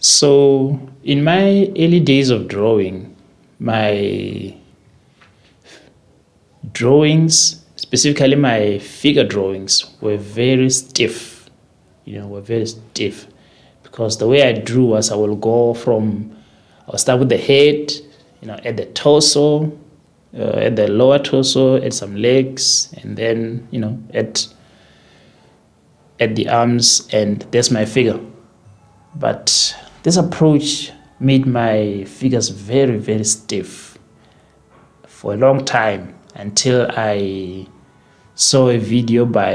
So in my early days of drawing, my drawings, specifically my figure drawings, were very stiff. Were very stiff because the way I drew was I'll start with the head, at the torso, at the lower torso, at some legs, and then at the arms, and there's my figure. But this approach made my figures very, very stiff for a long time until I saw a video by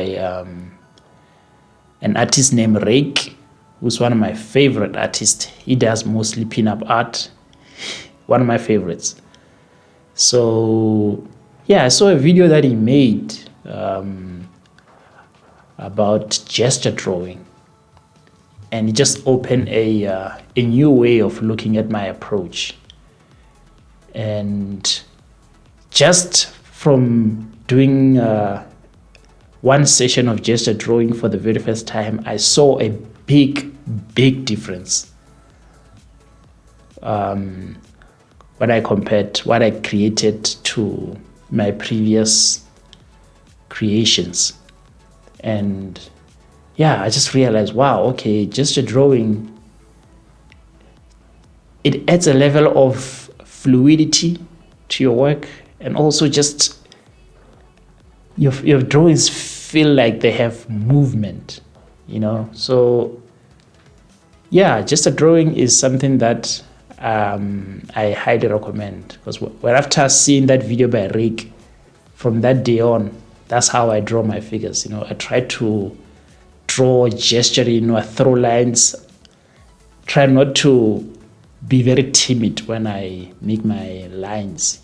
an artist named Rake, who's one of my favorite artists. He does mostly pinup art, one of my favorites. So yeah, I saw a video that he made about gesture drawing, and it just opened a new way of looking at my approach. And just from doing one session of gesture drawing for the very first time, I saw a big difference when I compared what I created to my previous creations. And yeah, I just realized, wow, okay, gesture drawing, it adds a level of fluidity to your work, and also just your drawings feel like they have movement, So yeah, gesture drawing is something that I highly recommend, because after seeing that video by Rick, from that day on, that's how I draw my figures. I try to draw gesturing, throw lines, try not to be very timid when I make my lines,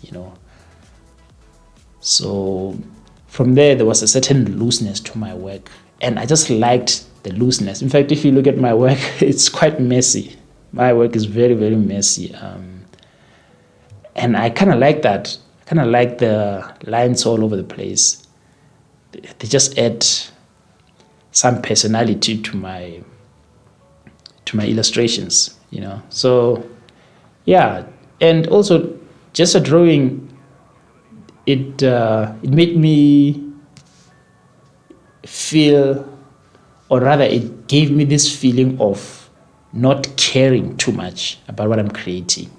So from there was a certain looseness to my work, and I just liked the looseness. In fact, if you look at my work, it's quite messy. My work is very, very messy. And I kind of like that. I kind of like the lines all over the place. They just add some personality to my illustrations, So yeah, and also just a drawing, it made me feel, or rather it gave me this feeling of not caring too much about what I'm creating,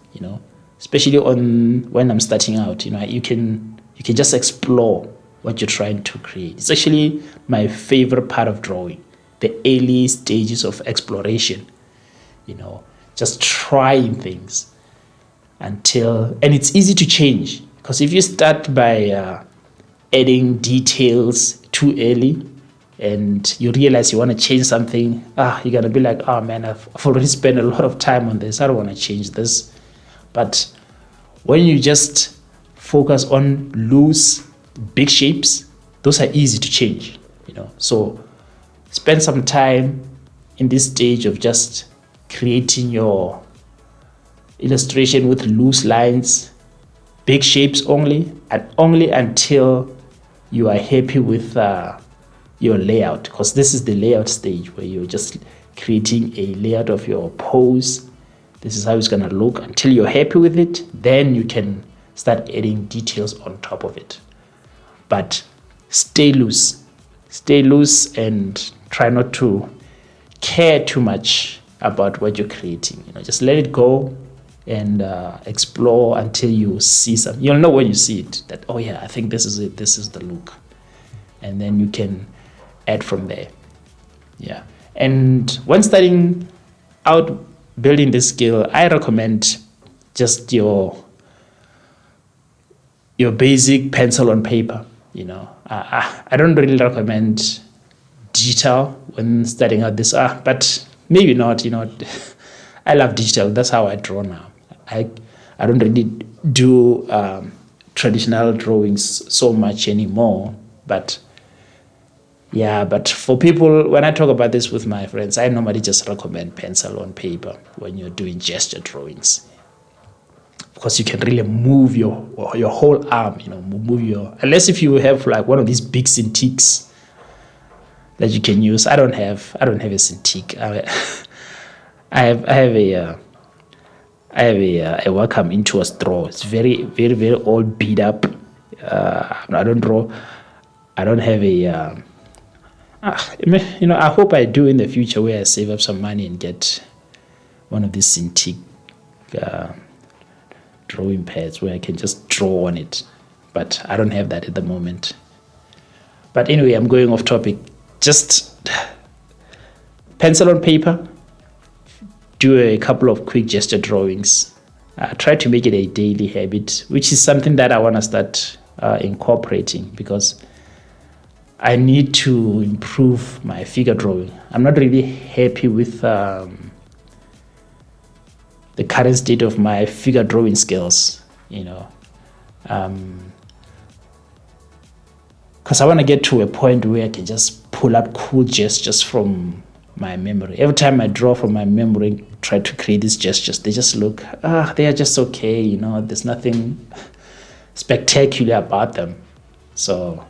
especially when I'm starting out. You can just explore what you're trying to create. It's actually my favorite part of drawing, the early stages of exploration, just trying things and it's easy to change, because if you start by adding details too early and you realize you want to change something, you're going to be like, oh man, I've already spent a lot of time on this, I don't want to change this. But when you just focus on loose, big shapes, those are easy to change, So spend some time in this stage of just creating your illustration with loose lines, big shapes only, and only until you are happy with your layout, because this is the layout stage where you're just creating a layout of your pose. This is how it's going to look. Until you're happy with it, then you can start adding details on top of it. But stay loose, and try not to care too much about what you're creating. Just let it go and explore until you see something. You'll know when you see it that, oh yeah, I think this is it, this is the look. And then you can add from there. Yeah. And when starting out building this skill, I recommend just your basic pencil on paper. I don't really recommend digital when starting out this, but maybe not, I love digital. That's how I draw now. I don't really do traditional drawings so much anymore, but for people, when I talk about this with my friends, I normally just recommend pencil on paper when you're doing gesture drawings, because you can really move your whole arm, unless if you have like one of these big Cintiqs that you can use. I don't have a Cintiq. I welcome into a straw. It's very, very, very old, beat up. I don't draw. I don't have a. I hope I do in the future where I save up some money and get one of these Cintiq drawing pads where I can just draw on it. But I don't have that at the moment. But anyway, I'm going off topic. Just pencil on paper, do a couple of quick gesture drawings. Try to make it a daily habit, which is something that I want to start incorporating because I need to improve my figure drawing. I'm not really happy with the current state of my figure drawing skills, because I want to get to a point where I can just pull up cool gestures from my memory. Every time I draw from my memory, try to create these gestures, they just look, they are just okay, there's nothing spectacular about them. So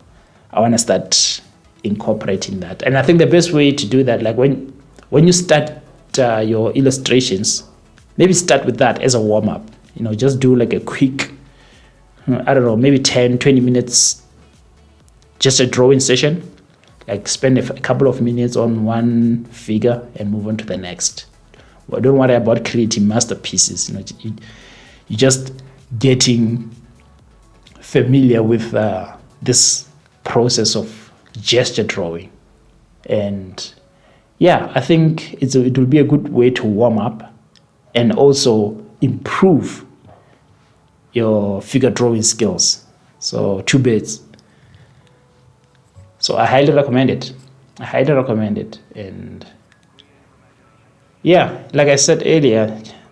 I want to start incorporating that. And I think the best way to do that, like when you start your illustrations, maybe start with that as a warm-up. Just do like a quick, I don't know, maybe 10, 20 minutes, just a drawing session. Like spend a couple of minutes on one figure and move on to the next. Well, don't worry about creating masterpieces. You're just getting familiar with this process of gesture drawing. And yeah, I think it will be a good way to warm up and also improve your figure drawing skills. So 2 birds. So I highly recommend it. And yeah, like I said earlier,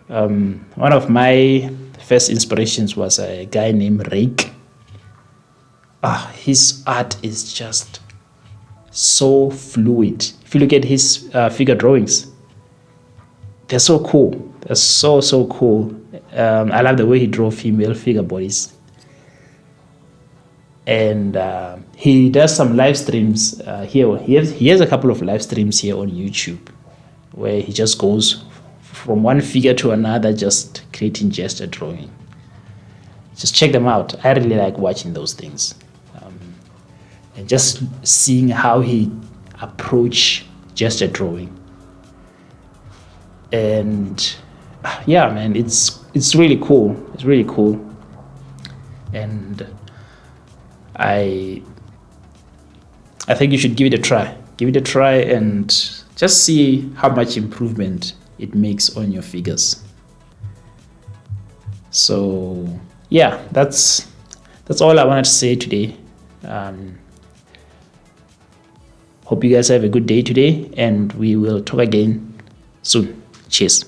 one of my first inspirations was a guy named Rake. His art is just so fluid. If you look at his figure drawings, they're so cool. They're so cool. I love the way he draw female figure bodies. And he does some live streams here. He has a couple of live streams here on YouTube where he just goes from one figure to another, just creating gesture drawing. Just check them out. I really like watching those things. And just seeing how he approach gesture drawing. And yeah, man, it's really cool. It's really cool. And I think you should give it a try. Give it a try and just see how much improvement it makes on your figures. So yeah, that's all I wanted to say today. Hope you guys have a good day today, and we will talk again soon. Cheers.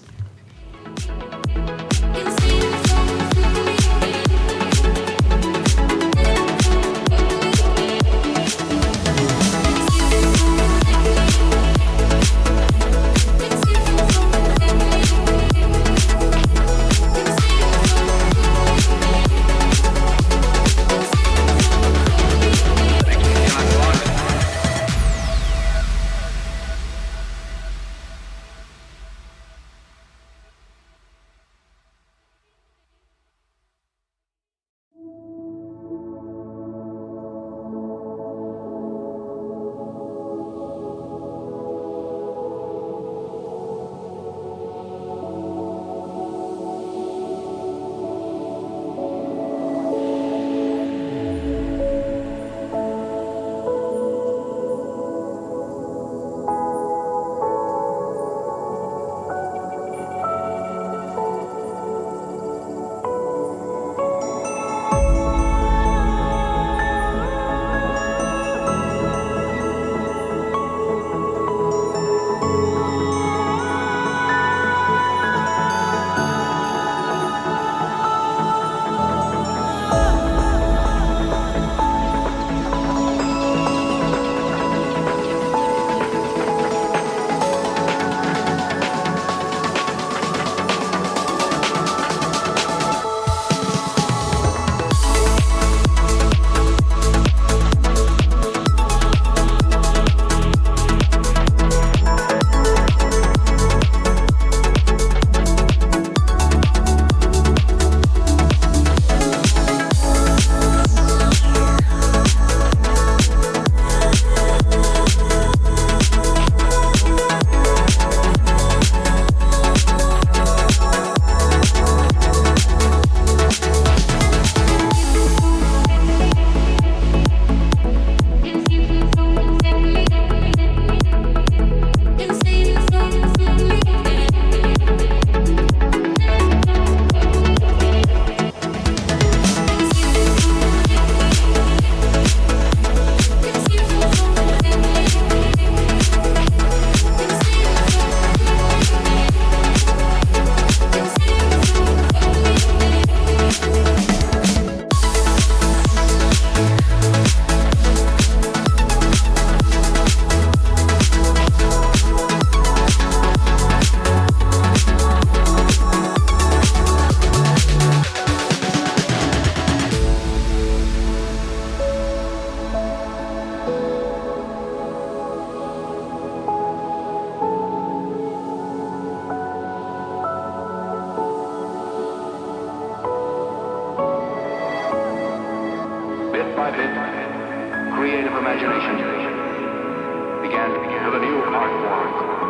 bit, creative imagination began to build a new art form.